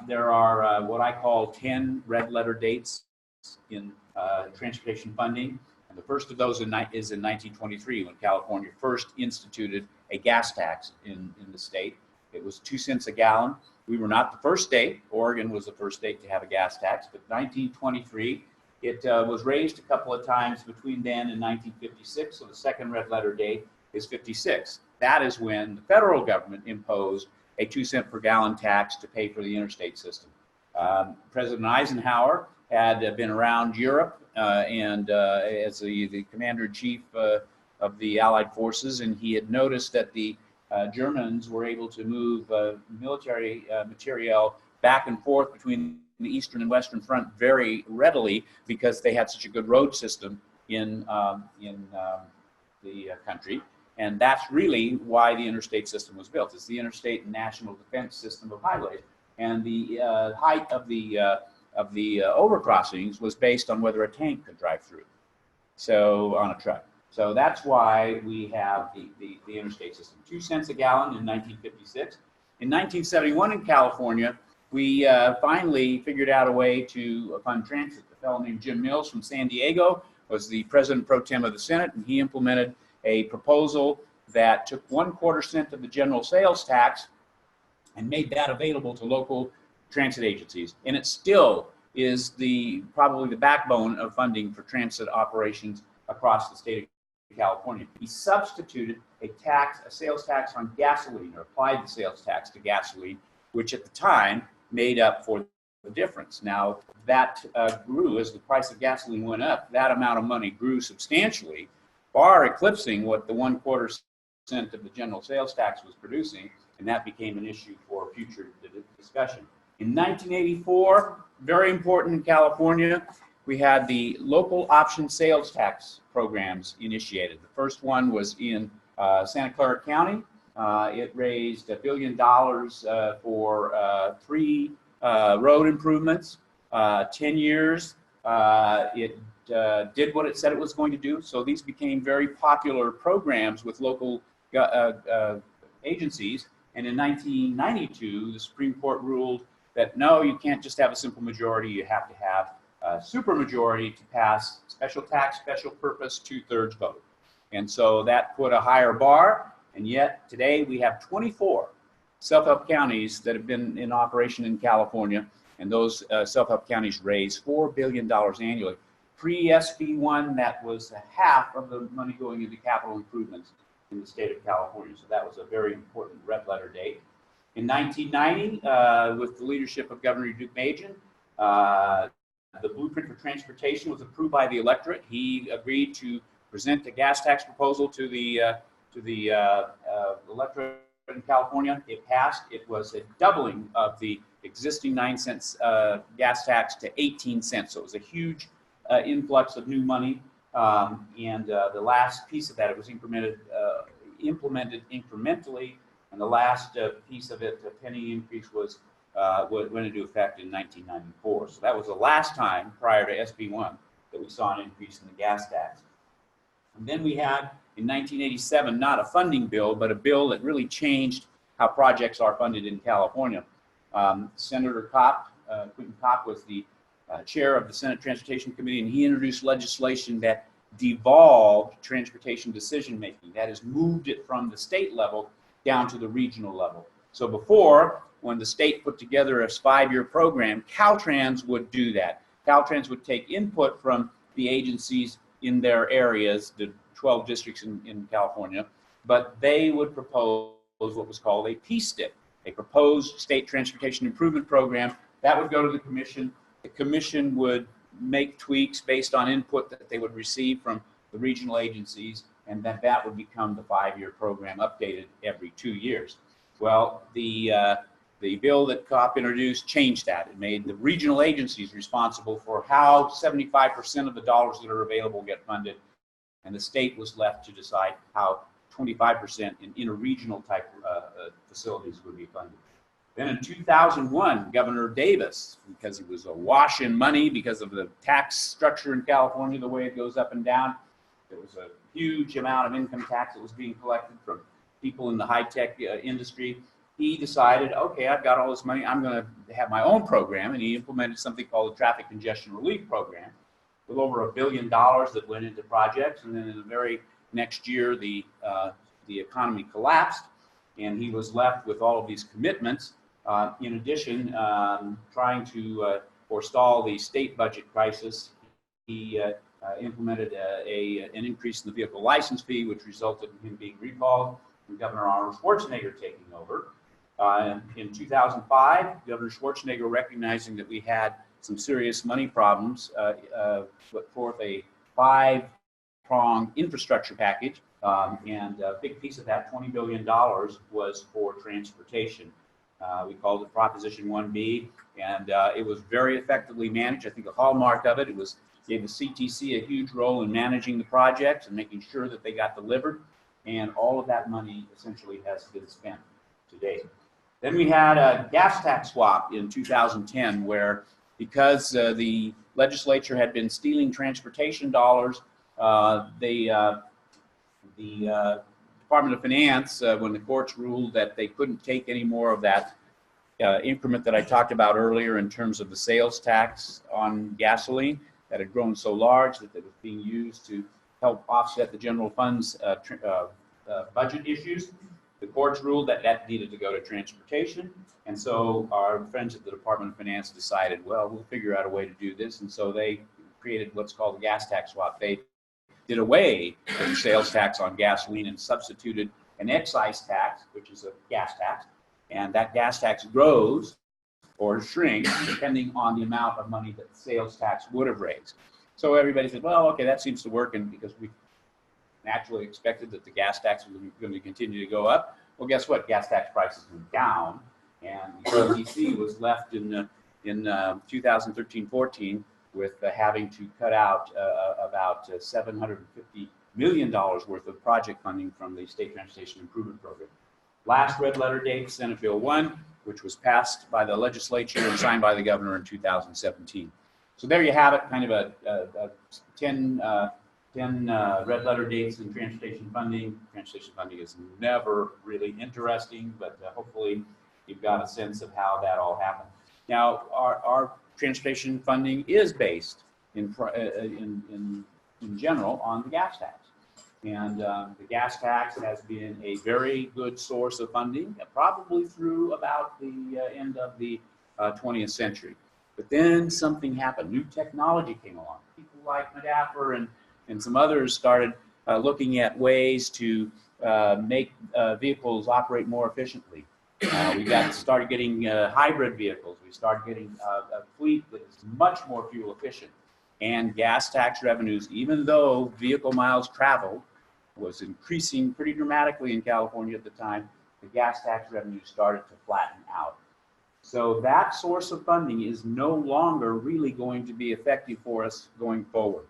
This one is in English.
There are what I call 10 red letter dates in transportation funding. And the first of those is in 1923, when California first instituted a gas tax in the state. It was 2 cents a gallon. We were not the first state. Oregon was the first state to have a gas tax, but 1923, it was raised a couple of times between then and 1956, so the second red letter date is 56. That is when the federal government imposed a 2 cent per gallon tax to pay for the interstate system. President Eisenhower had been around Europe and as the commander-in-chief of the Allied forces, and he had noticed that the Germans were able to move military materiel back and forth between the Eastern and Western Front very readily because they had such a good road system in the country. And that's really why the interstate system was built. It's the interstate and national defense system of highways. And the height of the overcrossings was based on whether a tank could drive through, so on a truck. So that's why we have the interstate system. 2 cents a gallon in 1956. In 1971 in California, we finally figured out a way to fund transit. A fellow named Jim Mills from San Diego was the president pro tem of the Senate, and he implemented a proposal that took 1/4 cent of the general sales tax and made that available to local transit agencies. And it still is probably the backbone of funding for transit operations across the state of California. He substituted a sales tax on gasoline, or applied the sales tax to gasoline, which at the time made up for the difference. Now that grew as the price of gasoline went up. That amount of money grew substantially, far eclipsing what the 1/4 cent of the general sales tax was producing, and that became an issue for future discussion. In 1984, very important in California, we had the local option sales tax programs initiated. The first one was in Santa Clara County. It raised $1 billion for 3 road improvements, 10 years. It did what it said it was going to do. So these became very popular programs with local agencies. And in 1992, the Supreme Court ruled that no, you can't just have a simple majority. You have to have a supermajority to pass special tax, special purpose, 2/3 vote. And so that put a higher bar. And yet today we have 24 self-help counties that have been in operation in California. And those self-help counties raise $4 billion annually. Pre-SB1, that was half of the money going into capital improvements in the state of California. So that was a very important red letter date. In 1990, with the leadership of Governor Duke Majan, the blueprint for transportation was approved by the electorate. He agreed to present a gas tax proposal to the electorate in California. It passed. It was a doubling of the existing 9 cents gas tax to 18 cents. So it was a huge influx of new money. And the last piece of that, it was implemented incrementally. And the last piece of it, a penny increase, went into effect in 1994. So that was the last time prior to SB1 that we saw an increase in the gas tax. And then we had in 1987, not a funding bill, but a bill that really changed how projects are funded in California. Senator Quentin Kopp was the chair of the Senate Transportation Committee, and he introduced legislation that devolved transportation decision-making. That is, moved it from the state level down to the regional level. So before, when the state put together a 5-year program, Caltrans would do that. Caltrans would take input from the agencies in their areas, the 12 districts in California, but they would propose what was called a PSTIP, a proposed state transportation improvement program. That would go to the commission. The commission would make tweaks based on input that they would receive from the regional agencies, and then that would become the 5-year program, updated every 2 years. Well, the bill that Kopp introduced changed that. It made the regional agencies responsible for how 75% of the dollars that are available get funded, and the state was left to decide how 25% in interregional type facilities would be funded. Then in 2001, Governor Davis, because he was awash in money because of the tax structure in California, the way it goes up and down, there was a huge amount of income tax that was being collected from people in the high-tech industry. he decided, okay, I've got all this money, I'm going to have my own program, and he implemented something called the Traffic Congestion Relief Program with over $1 billion that went into projects. And then in the very next year, the economy collapsed, and he was left with all of these commitments. In addition, trying to forestall the state budget crisis, he implemented an increase in the vehicle license fee, which resulted in him being recalled and Governor Arnold Schwarzenegger taking over. In 2005, Governor Schwarzenegger, recognizing that we had some serious money problems, put forth a 5-pronged infrastructure package, and a big piece of that, $20 billion, was for transportation. We called it Proposition 1B, and it was very effectively managed. I think a hallmark of it, gave the CTC a huge role in managing the projects and making sure that they got delivered, and all of that money essentially has been spent to date. Then we had a gas tax swap in 2010, where because the legislature had been stealing transportation dollars, the Department of Finance, when the courts ruled that they couldn't take any more of that increment that I talked about earlier in terms of the sales tax on gasoline that had grown so large that it was being used to help offset the general fund's budget issues. The courts ruled that that needed to go to transportation, and so our friends at the Department of Finance decided, well, we'll figure out a way to do this, and so they created what's called the gas tax swap. They did away with the sales tax on gasoline and substituted an excise tax, which is a gas tax, and that gas tax grows or shrinks depending on the amount of money that the sales tax would have raised. So everybody said, well, okay, that seems to work, and because we naturally expected that the gas tax was going to continue to go up. Well, guess what? Gas tax prices went down, and the CDC was left in 2013-14 with having to cut out about $750 million worth of project funding from the State Transportation Improvement Program. Last red letter date, Senate Bill 1, which was passed by the legislature and signed by the governor in 2017. So there you have it, kind of a 10 red letter dates in transportation funding. Transportation funding is never really interesting, but hopefully you've got a sense of how that all happened. Now, our transportation funding is based in general on the gas tax. And the gas tax has been a very good source of funding, probably through about the end of the 20th century. But then something happened. New technology came along. People like Medapper and some others started looking at ways to make vehicles operate more efficiently. We started getting hybrid vehicles. We started getting a fleet that is much more fuel efficient. And gas tax revenues, even though vehicle miles traveled was increasing pretty dramatically in California at the time, the gas tax revenues started to flatten out. So that source of funding is no longer really going to be effective for us going forward.